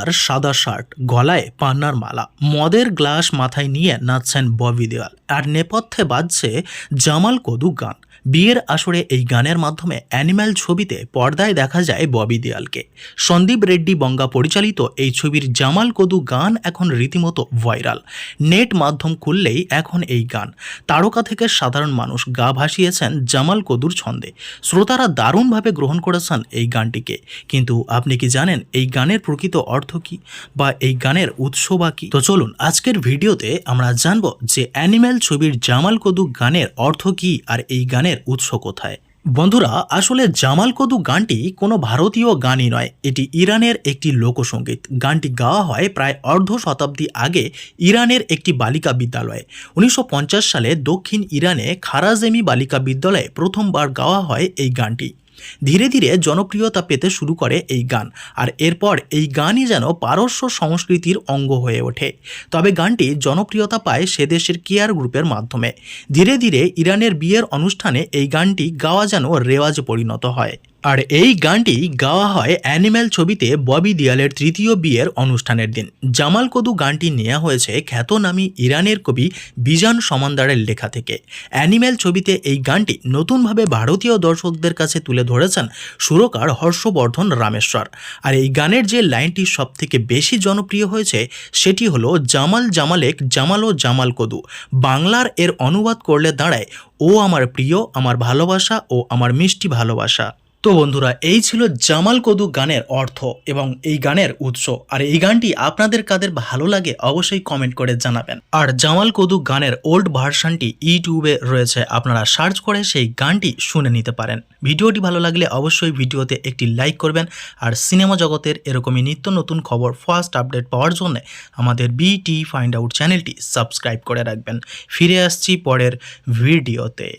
আর সাদা শার্ট, গলায় পান্নার মালা, মদের গ্লাস মাথায় নিয়ে নাচছেন ববি দেওয়াল, আর নেপথ্যে বাজছে জামাল কদু গান। বিয়ের আসরে এই গানের মাধ্যমে অ্যানিম্যাল ছবিতে পর্দায় দেখা যায় ববি দেওয়ালকে। সন্দীপ রেড্ডি বঙ্গা পরিচালিত এই ছবির জামাল কদু গান এখন রীতিমতো ভাইরাল। নেট মাধ্যম খুললেই এখন এই গান। তারকা থেকে সাধারণ মানুষ গা ভাসিয়েছেন জামাল কদুর ছন্দে। শ্রোতারা দারুণভাবে গ্রহণ করেছেন এই গানটিকে। কিন্তু আপনি কি জানেন এই গানের প্রকৃত অর্থ কি, বা এই গানের উৎস বা কি? তো চলুন আজকের ভিডিওতে আমরা জানবো যে অ্যানিম্যাল ছবির জামাল কদু গানের অর্থ কি আর এই গানের উৎস কোথায়। বন্ধুরা, আসলে জামাল কদু গানটি কোনো ভারতীয় গানই নয়, এটি ইরানের একটি লোকসঙ্গীত। গানটি গাওয়া হয় প্রায় অর্ধ শতাব্দী আগে ইরানের একটি বালিকা বিদ্যালয়ে। 1950 সালে দক্ষিণ ইরানে খারাজেমি বালিকা বিদ্যালয়ে প্রথমবার গাওয়া হয় এই গানটি। ধীরে ধীরে জনপ্রিয়তা পেতে শুরু করে এই গান, আর এরপর এই গানই যেন পারস্য সংস্কৃতির অঙ্গ হয়ে ওঠে। তবে গানটি জনপ্রিয়তা পায় সে দেশের কেয়ার গ্রুপের মাধ্যমে। ধীরে ধীরে ইরানের বিয়ের অনুষ্ঠানে এই গানটি গাওয়া যেন রেওয়াজে পরিণত হয়। আর এই গানটি গাওয়া হয় অ্যানিম্যাল ছবিতে ববি দেওয়ালের তৃতীয় বিয়ের অনুষ্ঠানের দিন। জামাল কদু গানটি নেওয়া হয়েছে খ্যাতনামী ইরানের কবি বিজান সমান্দারের লেখা থেকে। অ্যানিম্যাল ছবিতে এই গানটি নতুনভাবে ভারতীয় দর্শকদের কাছে তুলে ধরেছেন সুরকার হর্ষবর্ধন রামেশ্বর। আর এই গানের যে লাইনটি সবথেকে বেশি জনপ্রিয় হয়েছে সেটি হলো জামাল জামালেক জামাল ও জামাল কদু। বাংলার এর অনুবাদ করলে দাঁড়ায়, ও আমার প্রিয়, আমার ভালোবাসা ও আমার মিষ্টি ভালোবাসা। তো বন্ধুরা, এই ছিল জামাল কদু গানের অর্থ এবং এই গানের উৎস। আর এই গানটি আপনাদের কাদের ভালো লাগে অবশ্যই কমেন্ট করে জানাবেন। আর জামাল কদু গানের ওল্ড ভার্সনটি ইউটিউবে রয়েছে, আপনারা সার্চ করে সেই গানটি শুনে নিতে পারেন। ভিডিওটি ভালো লাগলে অবশ্যই ভিডিওতে একটি লাইক করবেন। আর সিনেমা জগতের এরকমই নিত্য নতুন খবর ফার্স্ট আপডেট পাওয়ার জন্য আমাদের বিটি ফাইন্ড আউট চ্যানেলটি সাবস্ক্রাইব করে রাখবেন। ফিরে আসছি পরের ভিডিওতে।